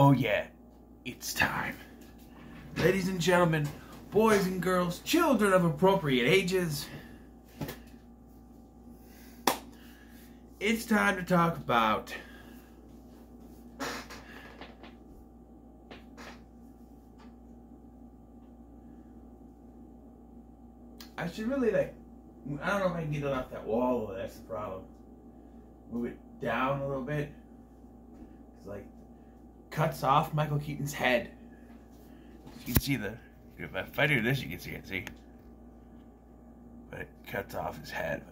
Oh yeah, it's time. Ladies and gentlemen, boys and girls, children of appropriate ages, it's time to talk about I should really I don't know if I can get it off that wall over there, that's the problem. Move it down a little bit. It's cuts off Michael Keaton's head. You can see if I do this, you can see. But it cuts off his head.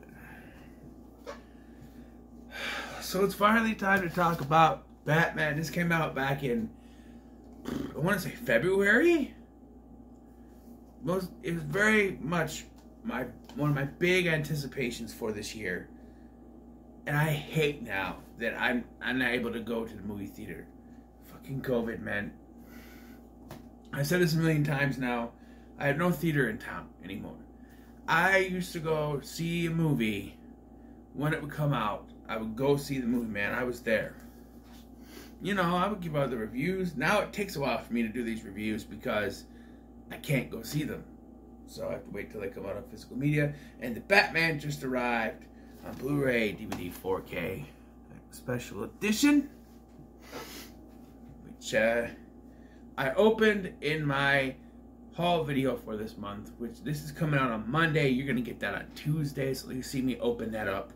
So it's finally time to talk about Batman. This came out back in, I want to say February? It was very much one of my big anticipations for this year. And I hate now that I'm not able to go to the movie theater. Fucking COVID, man. I said this a million times now. I have no theater in town anymore. I used to go see a movie when it would come out. I would go see the movie, man. I was there. You know, I would give out the reviews. Now it takes a while for me to do these reviews because I can't go see them. So I have to wait till they come out on physical media. And the Batman just arrived on Blu-ray, DVD, 4K, special edition, which I opened in my haul video for this month, which this is coming out on Monday. You're going to get that on Tuesday, so you see me open that up.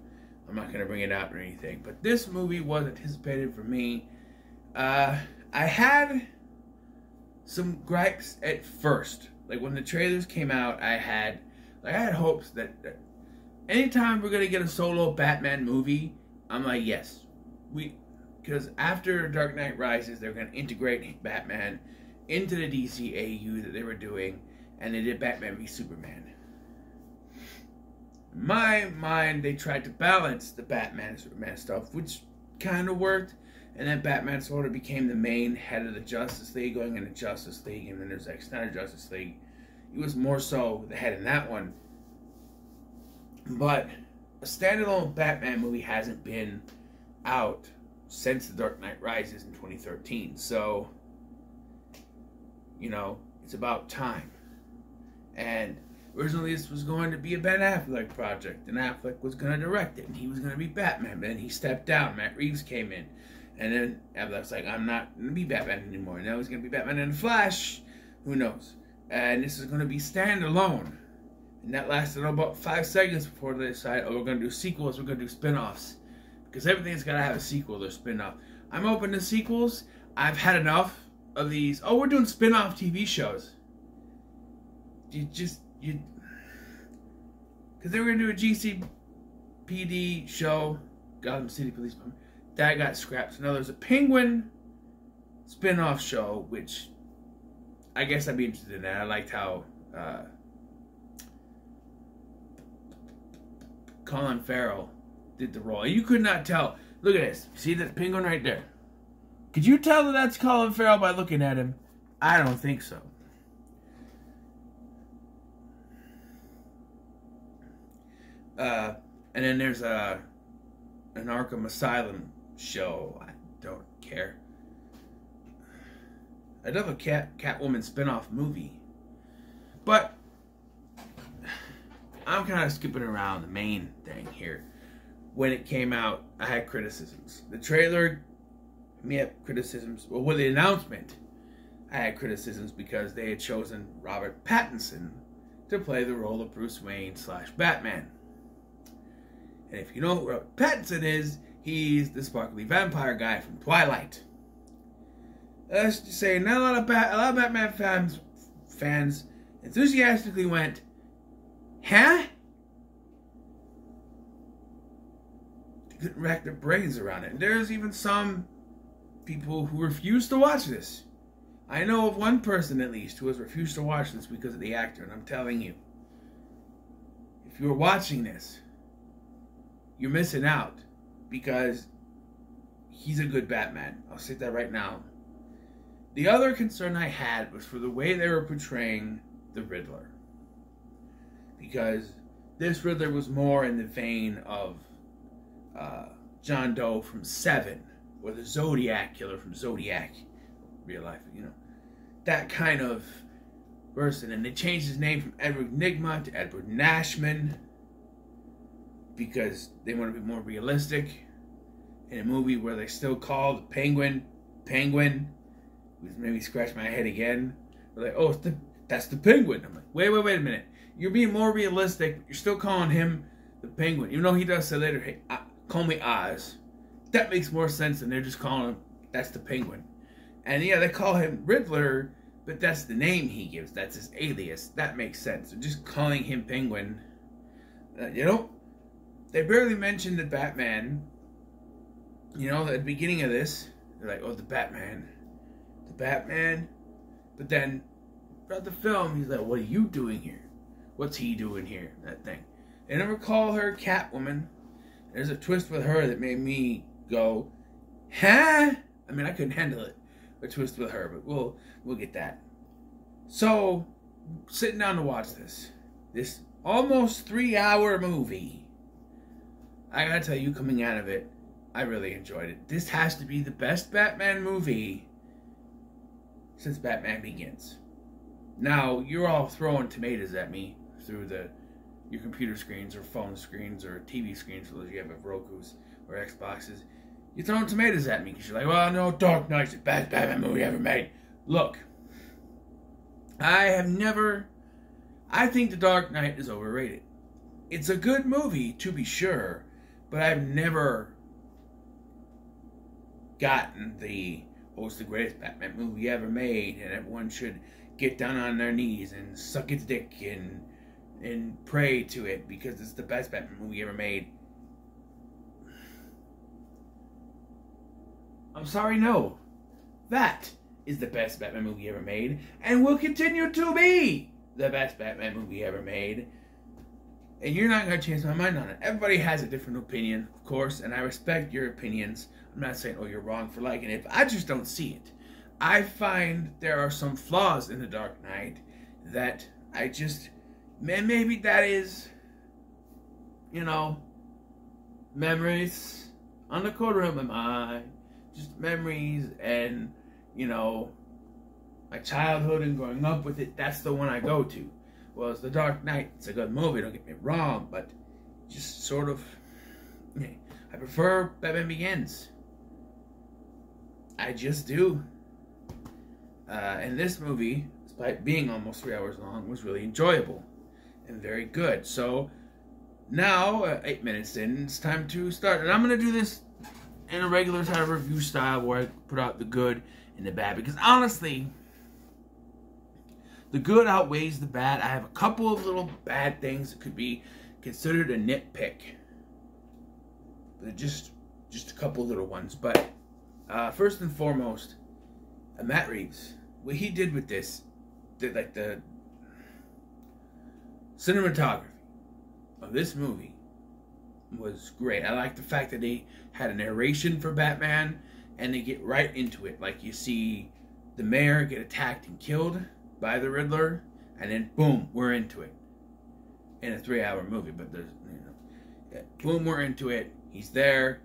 I'm not going to bring it out or anything, but this movie was anticipated for me. I had some gripes at first. Like when the trailers came out, I had hopes that anytime we're going to get a solo Batman movie, I'm like, yes. Because after Dark Knight Rises, they're going to integrate Batman into the DCAU that they were doing, and they did Batman v Superman. In my mind, they tried to balance the Batman Superman stuff, which kind of worked, and then Batman sort of became the main head of the Justice League, going into Justice League, and then there's Zack Snyder Justice League. He was more so the head in that one. But a standalone Batman movie hasn't been out since The Dark Knight Rises in 2013. So, you know, it's about time. And originally this was going to be a Ben Affleck project, and Affleck was going to direct it, and he was going to be Batman. But then he stepped down. Matt Reeves came in. And then Affleck's like, I'm not going to be Batman anymore. And now he's going to be Batman in the Flash. Who knows? And this is going to be standalone. And that lasted about 5 seconds before they decided, oh, we're going to do sequels, we're going to do spin-offs. Because everything's got to have a sequel or spin-off. I'm open to sequels. I've had enough of these. Oh, we're doing spin-off TV shows. Because they were going to do a GCPD show, Gotham City Police Department. That got scrapped. So now there's a Penguin spin-off show, which I guess I'd be interested in that. I liked how Colin Farrell did the role. You could not tell. Look at this. See that penguin right there? Could you tell that that's Colin Farrell by looking at him? I don't think so. And then there's an Arkham Asylum show. I don't care. I'd love a Catwoman spin-off movie. But I'm kind of skipping around the main thing here. When it came out, I had criticisms. The trailer, me had criticisms. Well, with the announcement, I had criticisms because they had chosen Robert Pattinson to play the role of Bruce Wayne / Batman. And if you know who Robert Pattinson is, he's the sparkly vampire guy from Twilight. Let's just say, not a lot of Batman fans enthusiastically went, huh? They couldn't rack their brains around it. And there's even some people who refuse to watch this. I know of one person at least who has refused to watch this because of the actor, and I'm telling you, if you're watching this, you're missing out because he's a good Batman. I'll say that right now. The other concern I had was for the way they were portraying the Riddler. Because this Riddler was more in the vein of John Doe from Seven, or the Zodiac Killer from Zodiac, real life, you know, that kind of person. And they changed his name from Edward Nygma to Edward Nashman because they want to be more realistic in a movie where they still call the Penguin, which made me scratch my head again. They're like, oh, that's the Penguin. I'm like, wait a minute. You're being more realistic, but you're still calling him the Penguin. Even though he does say later, hey, call me Oz. That makes more sense than they're just calling him, that's the Penguin. And yeah, they call him Riddler, but that's the name he gives. That's his alias. That makes sense. They're just calling him Penguin. You know, they barely mentioned the Batman. You know, at the beginning of this, they're like, oh, the Batman. But then, throughout the film, he's like, what are you doing here? What's he doing here? That thing. They never call her Catwoman. There's a twist with her that made me go, huh? I mean, I couldn't handle it. A twist with her, but we'll get that. So, sitting down to watch this almost 3-hour movie. I gotta tell you, coming out of it, I really enjoyed it. This has to be the best Batman movie since Batman Begins. Now, you're all throwing tomatoes at me through your computer screens or phone screens or TV screens, for those of you who have Rokus or Xboxes. You're throwing tomatoes at me because you're like, well, no, Dark Knight's the best Batman movie ever made. Look, I think The Dark Knight is overrated. It's a good movie, to be sure, but I've never gotten it's the greatest Batman movie ever made, and everyone should get down on their knees and suck its dick and pray to it because it's the best Batman movie ever made. I'm sorry, no. That is the best Batman movie ever made, and will continue to be the best Batman movie ever made. And you're not going to change my mind on it. Everybody has a different opinion, of course, and I respect your opinions. I'm not saying, oh, you're wrong for liking it. I just don't see it. I find there are some flaws in The Dark Knight that maybe that is, you know, memories on the corner of my mind. Just memories and, you know, my childhood and growing up with it. That's the one I go to. Well, it's The Dark Knight. It's a good movie, don't get me wrong, but just sort of, I prefer Batman Begins. I just do. And this movie, despite being almost 3 hours long, was really enjoyable and very good. So now, 8 minutes in, it's time to start. And I'm going to do this in a regular type of review style where I put out the good and the bad. Because honestly, the good outweighs the bad. I have a couple of little bad things that could be considered a nitpick. They're just a couple little ones. But first and foremost, Matt Reeves. What he did with this, the cinematography of this movie was great. I like the fact that they had a narration for Batman and they get right into it. Like you see the mayor get attacked and killed by the Riddler, and then boom, we're into it. In a 3-hour movie, but there's, boom, we're into it. He's there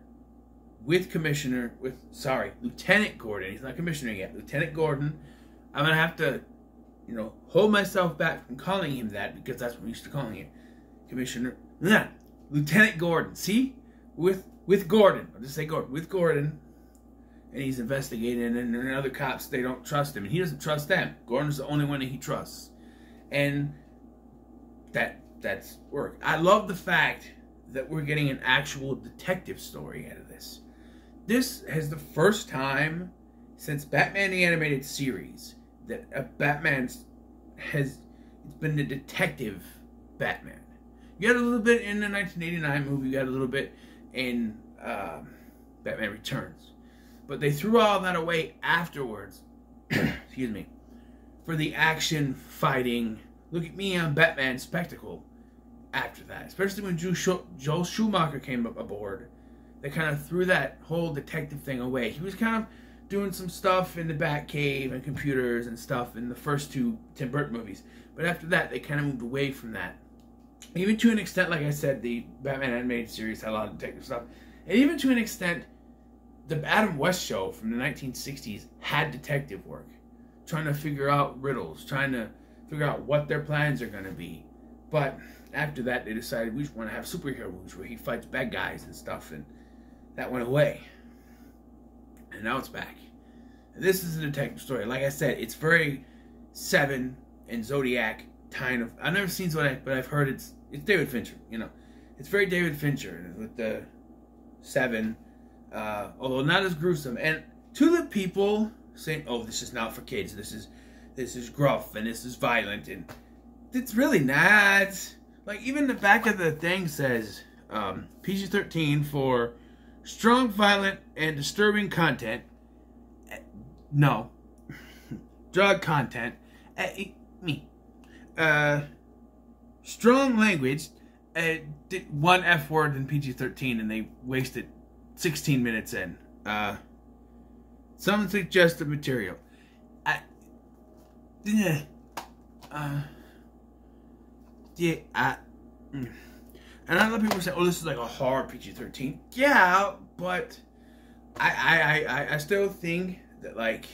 with Lieutenant Gordon. He's not Commissioner yet. Lieutenant Gordon. I'm going to have to, hold myself back from calling him that because that's what we used to calling him. Lieutenant Gordon. See? With Gordon. I'll just say Gordon. With Gordon. And he's investigating, and the other cops, they don't trust him. And he doesn't trust them. Gordon's the only one that he trusts. And that's work. I love the fact that we're getting an actual detective story out of this. This is the first time since Batman the Animated Series that a it's been a detective Batman. You got a little bit in the 1989 movie, you got a little bit in Batman Returns. But they threw all that away afterwards, excuse me, for the action, fighting, look at me, I'm Batman spectacle after that. Especially when Joel Schumacher came aboard. They kind of threw that whole detective thing away. He was kind of doing some stuff in the Batcave and computers and stuff in the first two Tim Burton movies. But after that, they kind of moved away from that. Even to an extent, like I said, the Batman animated series had a lot of detective stuff. And even to an extent, the Adam West show from the 1960s had detective work, trying to figure out riddles, trying to figure out what their plans are going to be. But after that, they decided we just want to have superhero movies where he fights bad guys and stuff, and that went away. And now it's back. And this is a detective story. Like I said, it's very Seven and Zodiac kind of. I've never seen Zodiac, but I've heard it's David Fincher. You know, it's very David Fincher with the Seven, although not as gruesome. And to the people saying, "Oh, this is not for kids. This is gruff and this is violent," and it's really not. Like, even the back of the thing says PG-13 for strong, violent, and disturbing content. No. Drug content. Strong language. One F word in PG-13, and they wasted 16 minutes in. Some suggested material. And a lot of people say, "Oh, this is like a hard PG-13." Yeah, but I still think that, like,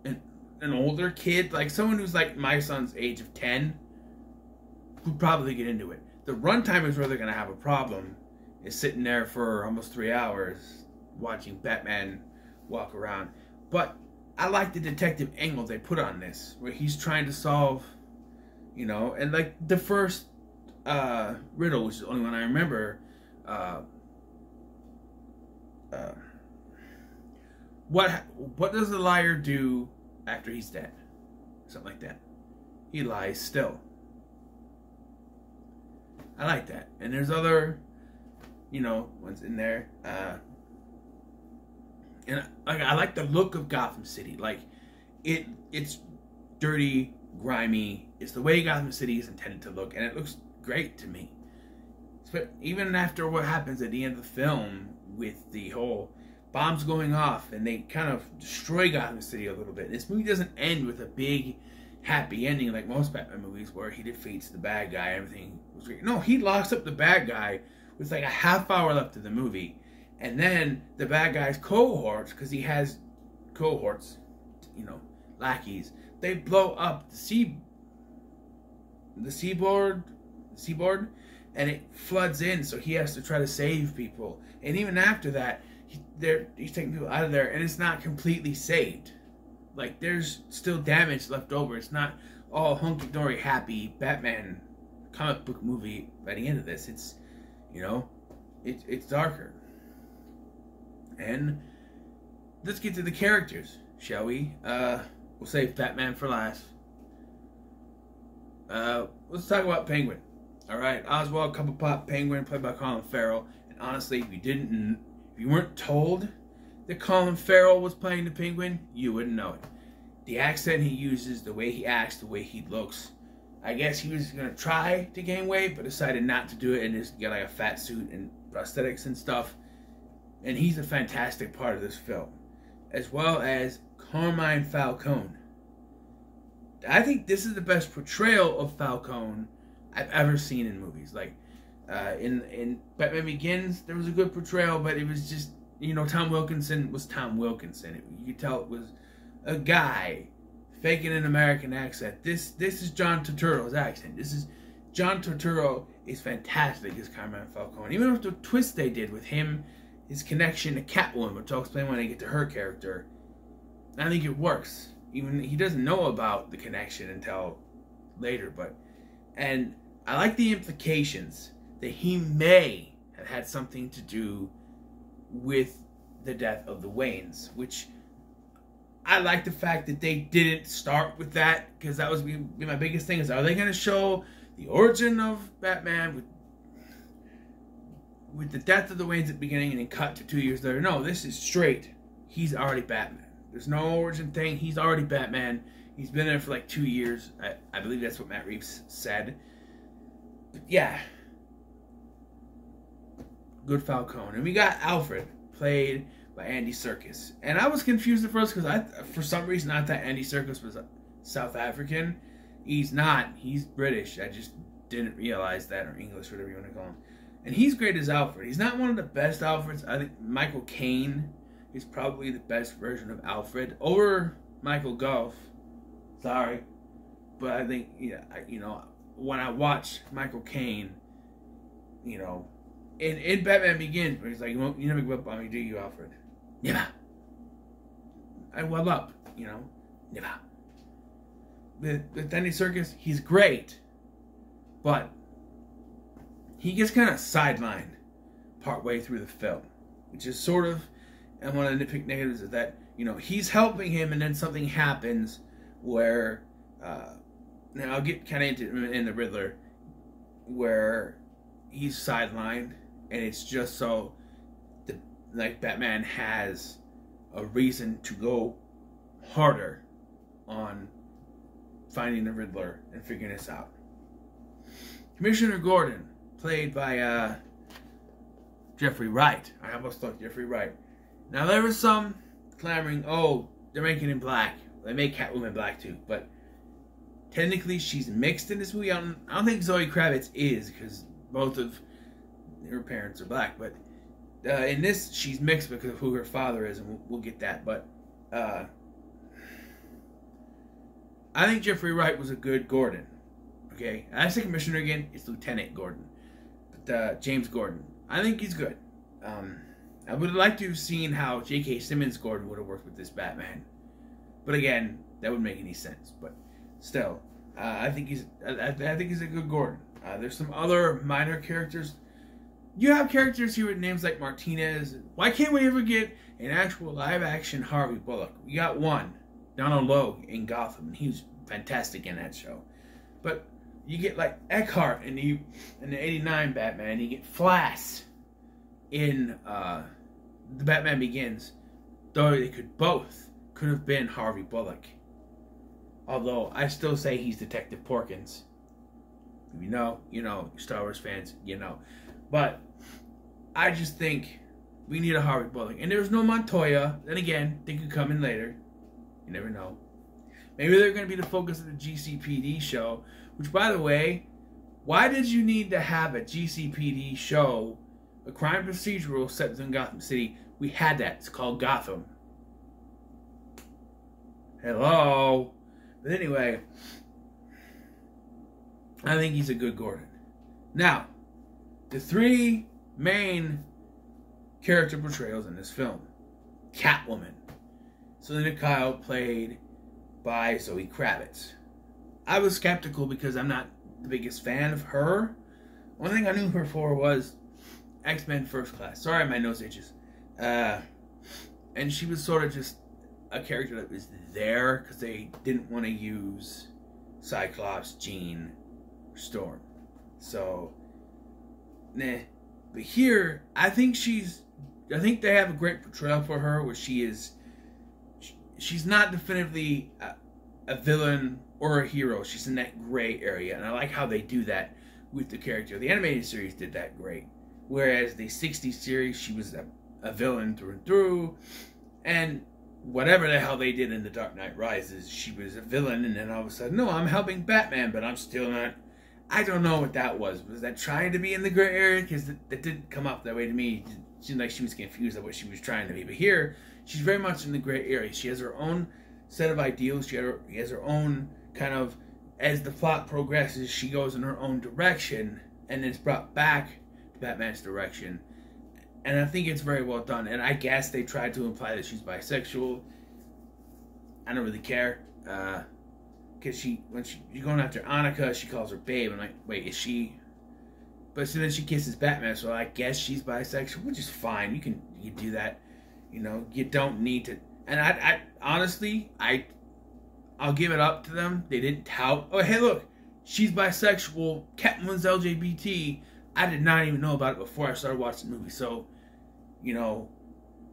an older kid, like someone who's like my son's age of 10, would probably get into it. The runtime is where they're gonna have a problem. Is sitting there for almost 3 hours watching Batman walk around. But I like the detective angle they put on this, where he's trying to solve, you know, and like the first riddle, which is the only one I remember. What does the liar do after he's dead? Something like that. He lies still. I like that. And there's other, you know, ones in there. And I like the look of Gotham City. Like, it's dirty, grimy. It's the way Gotham City is intended to look, and it looks great to me. But even after what happens at the end of the film with the whole bombs going off and they kind of destroy Gotham City a little bit, this movie doesn't end with a big happy ending like most Batman movies where he defeats the bad guy, everything was great. No, he locks up the bad guy with like a half hour left of the movie, and then the bad guy's cohorts, because he has cohorts, you know, lackeys, they blow up the seaboard, and it floods in, so he has to try to save people. And even after that, he's taking people out of there, and it's not completely saved. Like, there's still damage left over. It's not all hunky-dory happy Batman comic book movie by the end of this. It's, you know, it's darker. And let's get to the characters, shall we? We'll save Batman for last. Let's talk about Penguin. Alright, Oswald Cobblepot Penguin, played by Colin Farrell. And honestly, if you weren't told that Colin Farrell was playing the Penguin, you wouldn't know it. The accent he uses, the way he acts, the way he looks. I guess he was going to try to gain weight, but decided not to do it and just get like a fat suit and prosthetics and stuff. And he's a fantastic part of this film. As well as Carmine Falcone. I think this is the best portrayal of Falcone I've ever seen in movies. Like, in Batman Begins, there was a good portrayal, but it was just, you know, Tom Wilkinson was Tom Wilkinson. You could tell it was a guy faking an American accent. This is John Turturro's accent. John Turturro is fantastic as Carmine Falcone. Even with the twist they did with him, his connection to Catwoman, which I'll explain when I get to her character, I think it works. Even he doesn't know about the connection until later, and I like the implications that he may have had something to do with the death of the Waynes, which I like the fact that they didn't start with that, because that was my biggest thing, is are they going to show the origin of Batman with the death of the Waynes at the beginning and then cut to 2 years later? No, this is straight. He's already Batman. There's no origin thing. He's already Batman. He's been there for like 2 years. I believe that's what Matt Reeves said. But yeah. Good Falcone. And we got Alfred, played by Andy Serkis. And I was confused at first because for some reason I thought Andy Serkis was South African. He's not. He's British. I just didn't realize that, or English, whatever you want to call him. And he's great as Alfred. He's not one of the best Alfreds. I think Michael Caine is probably the best version of Alfred over Michael Gove. Sorry, but I think when I watch Michael Caine, in Batman Begins, where he's like, you never give up on me, do you, Alfred? Never. I well up, never. With Andy Serkis, he's great, but he gets kind of sidelined partway through the film, which is sort of, and one of the nitpick negatives is that, he's helping him and then something happens where, now I'll get kind of into in the Riddler, where he's sidelined, and it's just so, Batman has a reason to go harder on finding the Riddler and figuring this out. Commissioner Gordon, played by Jeffrey Wright. I almost thought Jeffrey Wright. Now there was some clamoring, oh, they're making him black. They make Catwoman black too, but technically she's mixed in this movie. I don't think Zoe Kravitz is, because both of her parents are black, but in this she's mixed because of who her father is, and we'll get that. But I think Jeffrey Wright was a good Gordon. Okay, I say Commissioner again, it's Lieutenant Gordon, but James Gordon, I think he's good. I would have liked to have seen how J.K. Simmons Gordon would have worked with this Batman, but again, that wouldn't make any sense. But still, I think he's a good Gordon. There's some other minor characters. You have characters here with names like Martinez. Why can't we ever get an actual live-action Harvey Bullock? We got one, Donald Logue in Gotham, and he was fantastic in that show. But you get like Eckhart in the '89 Batman. You get Flass in the Batman Begins. Though they could have been Harvey Bullock. Although I still say he's Detective Porkins. You know, Star Wars fans, But I just think we need a Harvey Bullock. And there's no Montoya. Then again, they could come in later. You never know. Maybe they're going to be the focus of the GCPD show. Which, by the way, why did you need to have a GCPD show, a crime procedural set in Gotham City? We had that. It's called Gotham. Hello. But anyway, I think he's a good Gordon. Now, the three main character portrayals in this film. Catwoman. Selena Kyle, played by Zoe Kravitz. I was skeptical because I'm not the biggest fan of her. One thing I knew her for was X-Men First Class. Sorry, my nose itches. And she was sort of just a character that was there because they didn't want to use Cyclops, Jean, or Storm. So, nah. But here, I think they have a great portrayal for her where she's not definitively a villain or a hero. She's in that gray area, and I like how they do that with the character. The animated series did that great. Whereas the 60s series, she was a villain through and through, and whatever the hell they did in The Dark Knight Rises, she was a villain, and then all of a sudden, no, I'm helping Batman, but I'm still not. I don't know what that was. Was that trying to be in the gray area? Because that didn't come up that way to me. It seemed like she was confused at what she was trying to be. But here, she's very much in the gray area. She has her own set of ideals. She has her own kind of, as the plot progresses, she goes in her own direction, and then it's brought back to Batman's direction. And I think it's very well done. And I guess they tried to imply that she's bisexual. I don't really care. Because when she's going after Annika, she calls her babe. I'm like, wait, is she? But so then she kisses Batman, so I guess she's bisexual, which is fine. You can do that. You don't need to. And I honestly, I'll give it up to them. They didn't tout, oh, hey, look, she's bisexual. Catwoman's LGBT. I did not even know about it before I started watching the movie. So,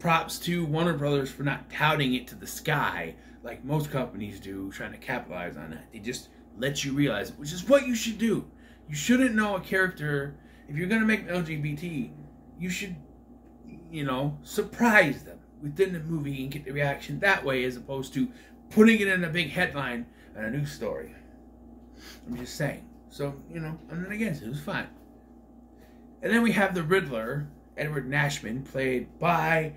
props to Warner Brothers for not touting it to the sky like most companies do, trying to capitalize on that. They just let you realize it, which is what you should do. You shouldn't know a character. If you're going to make LGBT, you should, surprise them within the movie and get the reaction that way, as opposed to putting it in a big headline and a news story. I'm just saying. So, I'm not against it. It was fine. And then we have the Riddler, Edward Nashman, played by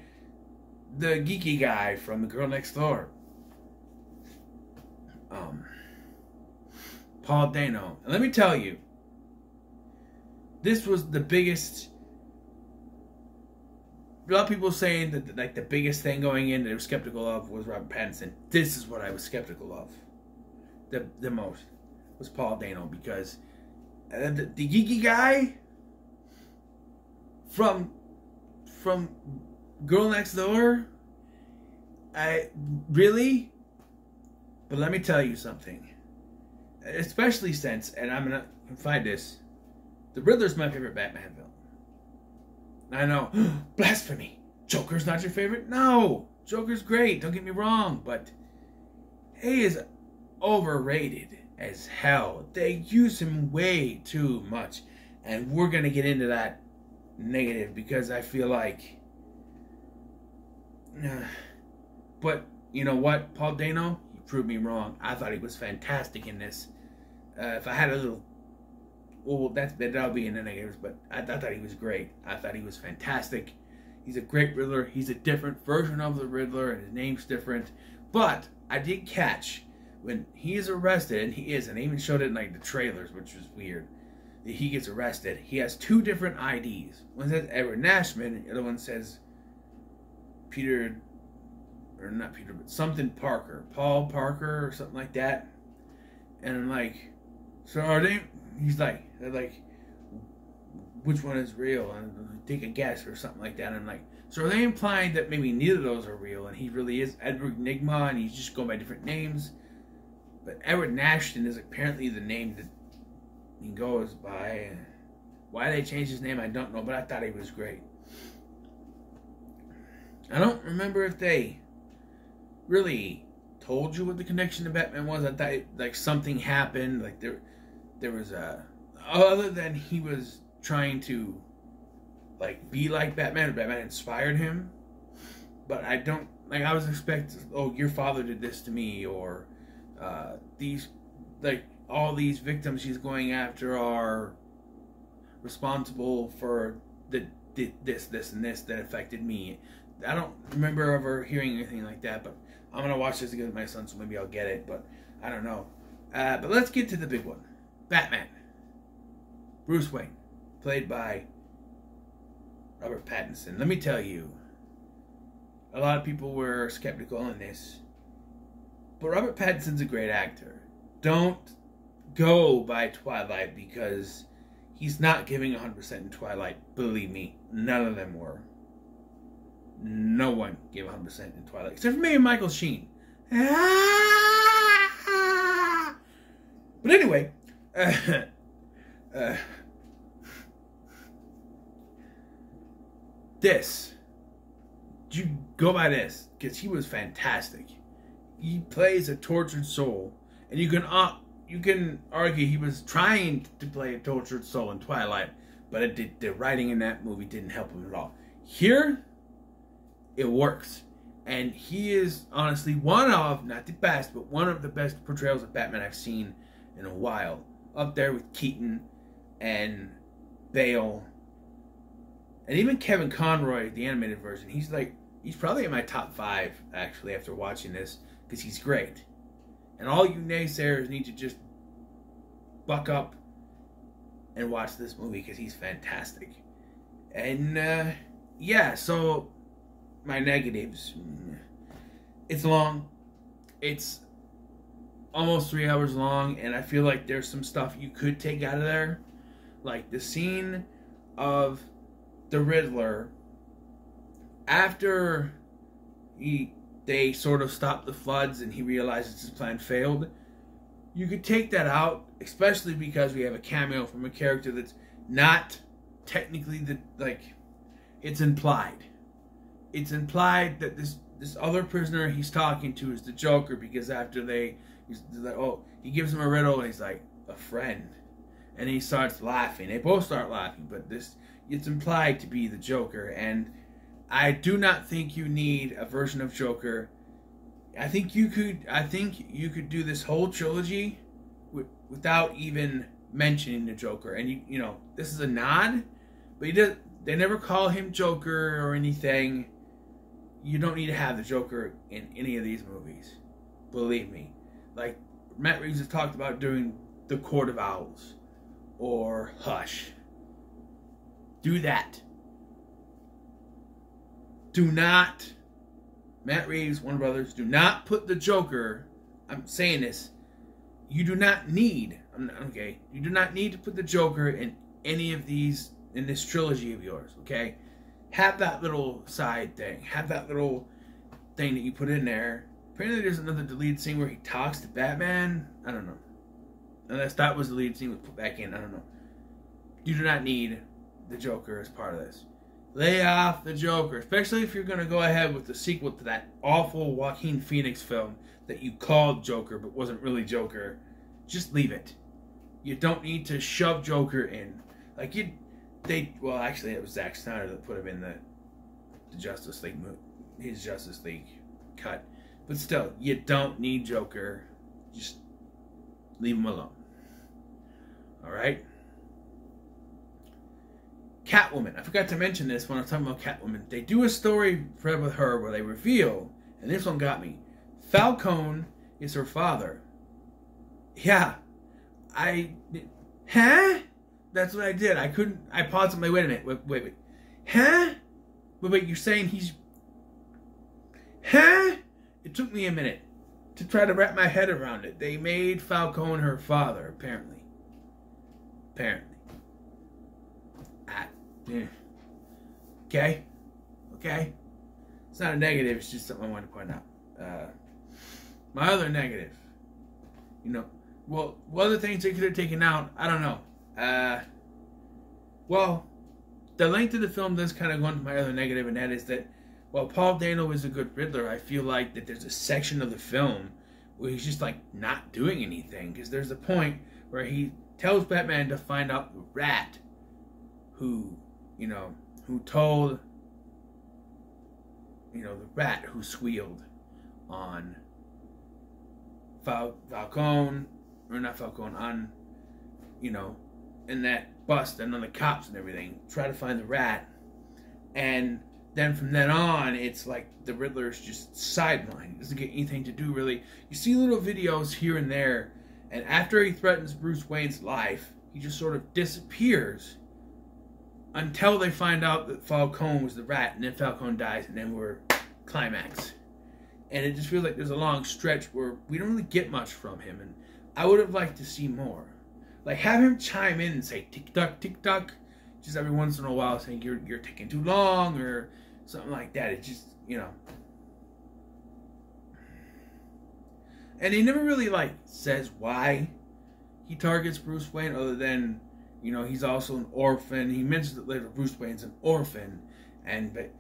the geeky guy from The Girl Next Door. Paul Dano. And let me tell you, this was the biggest. A lot of people saying that like the biggest thing going in that they were skeptical of was Robert Pattinson. This is what I was skeptical of. The most was Paul Dano, because the geeky guy from Girl Next Door. Really? But let me tell you something. Especially since, and I'm gonna confide this, the Riddler's my favorite Batman villain. I know, blasphemy. Joker's not your favorite? No, Joker's great. Don't get me wrong, but he is overrated as hell. They use him way too much, and we're gonna get into that negative because I feel like. But you know what, Paul Dano, you proved me wrong. I thought he was fantastic in this. If I had a little, well, that'll be in the negatives. But I thought he was great. I thought he was fantastic. He's a great Riddler. He's a different version of the Riddler, and his name's different. But I did catch when he is arrested, and he is, and they even showed it in like the trailers, which was weird. That he gets arrested. He has two different IDs. One says Edward Nashman, the other one says Peter, or not Peter, but something Parker, Paul Parker, or something like that. And I'm like, so are they? He's like, they're like, which one is real? And take a guess or something like that. And I'm like, so are they implying that maybe neither of those are real, and he really is Edward Nigma, and he's just going by different names? But Edward Nashton is apparently the name that he goes by. Why they changed his name, I don't know, but I thought he was great. I don't remember if they really told you what the connection to Batman was. I thought like something happened, like there was a, other than he was trying to like be like Batman, or Batman inspired him. But I don't, like, I was expecting, oh, your father did this to me, or these, like, all these victims he's going after are responsible for this and this that affected me. I don't remember ever hearing anything like that, but I'm going to watch this again with my son, so maybe I'll get it, but I don't know. But let's get to the big one. Batman. Bruce Wayne, played by Robert Pattinson. Let me tell you, a lot of people were skeptical on this, but Robert Pattinson's a great actor. Don't go by Twilight, because he's not giving 100% in Twilight. Believe me, none of them were. No one gave 100% in Twilight, except for maybe Michael Sheen. But anyway, this, you go by this, because he was fantastic. He plays a tortured soul, and you can argue he was trying to play a tortured soul in Twilight, but the writing in that movie didn't help him at all. Here, it works, and he is honestly one of, not the best, but one of the best portrayals of Batman I've seen in a while. Up there with Keaton and Bale, and even Kevin Conroy, the animated version. He's probably in my top 5 actually after watching this, because he's great. And all you naysayers need to just buck up and watch this movie, because he's fantastic. And yeah, so my negatives. It's long. It's almost 3 hours long, and I feel like there's some stuff you could take out of there. Like the scene of the Riddler after they sort of stop the floods and he realizes his plan failed. You could take that out, especially because we have a cameo from a character that's not technically it's implied. It's implied that this other prisoner he's talking to is the Joker, because after he's like, oh, he gives him a riddle and he's like, a friend. And he starts laughing. They both start laughing, but it's implied to be the Joker. And I do not think you need a version of Joker. I think you could do this whole trilogy without even mentioning the Joker. And you know, this is a nod, but they never call him Joker or anything. you don't need to have the Joker in any of these movies. Believe me. Like, Matt Reeves has talked about doing The Court of Owls or Hush. Do that. Do not, Matt Reeves, Warner Brothers, do not put the Joker, I'm saying this, you do not need, you do not need to put the Joker in any of these, in this trilogy of yours, okay? Have that little side thing. Have that little thing that you put in there. Apparently there's another deleted scene where he talks to Batman. I don't know. Unless that was the deleted scene was put back in. I don't know. You do not need the Joker as part of this. Lay off the Joker. Especially if you're going to go ahead with the sequel to that awful Joaquin Phoenix film that you called Joker but wasn't really Joker. Just leave it. You don't need to shove Joker in. Like, well, actually, it was Zack Snyder that put him in the Justice League movie, his Justice League cut. But still, you don't need Joker. Just leave him alone. Alright? Catwoman. I forgot to mention this when I was talking about Catwoman. They do a story thread with her where they reveal, and this one got me, Falcone is her father. Yeah. Huh? That's what I did. I paused and wait a minute. Wait. Huh? Wait, you're saying he's... Huh? It took me a minute to try to wrap my head around it. They made Falcone her father, apparently. Okay? It's not a negative, it's just something I wanted to point out. My other negative. Well, what other things they could have taken out, I don't know. Well, the length of the film does kind of go into my other negative, and that is that while Paul Dano is a good Riddler, I feel like that there's a section of the film where he's just like not doing anything, because there's a point where he tells Batman to find out the rat who told, the rat who squealed on Falcone, or not Falcone, on, in that bust and on the cops and everything, try to find the rat. And then from then on, it's like the Riddler's just sidelined. He doesn't get anything to do, really. You see little videos here and there, and after he threatens Bruce Wayne's life, he just sort of disappears until they find out that Falcone was the rat, and then Falcone dies, and then we're climax. And it just feels like there's a long stretch where we don't really get much from him, and I would have liked to see more. Like, have him chime in and say, tick-tock, tick-tock, just every once in a while saying, you're taking too long, or something like that. It just, And he never really, says why he targets Bruce Wayne, other than, he's also an orphan. He mentions it later, Bruce Wayne's an orphan, but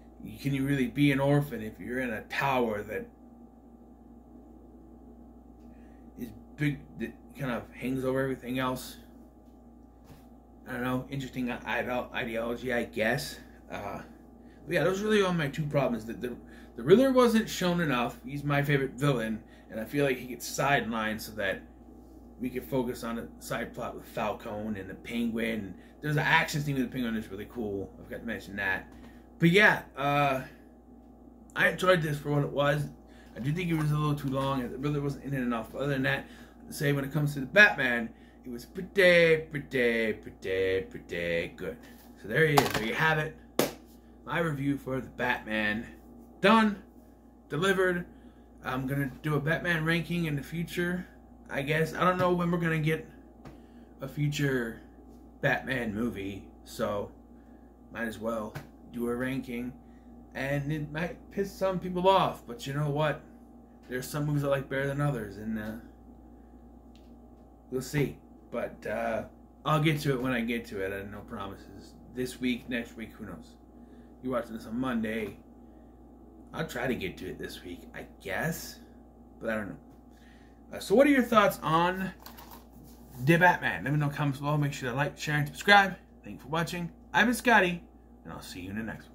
can you really be an orphan if you're in a tower that is big, that kind of hangs over everything else? I don't know, interesting ideology, I guess. But yeah, those are really all my two problems. The Riddler wasn't shown enough. He's my favorite villain, and I feel like he gets sidelined so that we can focus on a side plot with Falcone and the Penguin. There's an action scene with the Penguin that's really cool. I forgot to mention that. But yeah, I enjoyed this for what it was. I do think it was a little too long, and it really wasn't in it enough. But other than that, say when it comes to the Batman, it was pretty good. So there he is. There you have it. My review for the Batman. Done. Delivered. I'm going to do a Batman ranking in the future, I guess. I don't know when we're going to get a future Batman movie, so might as well do a ranking. And it might piss some people off, but you know what? There's some movies I like better than others, and we'll see. But I'll get to it when I get to it. I have no promises. This week, next week, who knows? You're watching this on Monday. I'll try to get to it this week, I guess. But I don't know. So what are your thoughts on the Batman? Let me know in the comments below. Make sure to like, share, and subscribe. Thank you for watching. I've been Scotty, and I'll see you in the next one.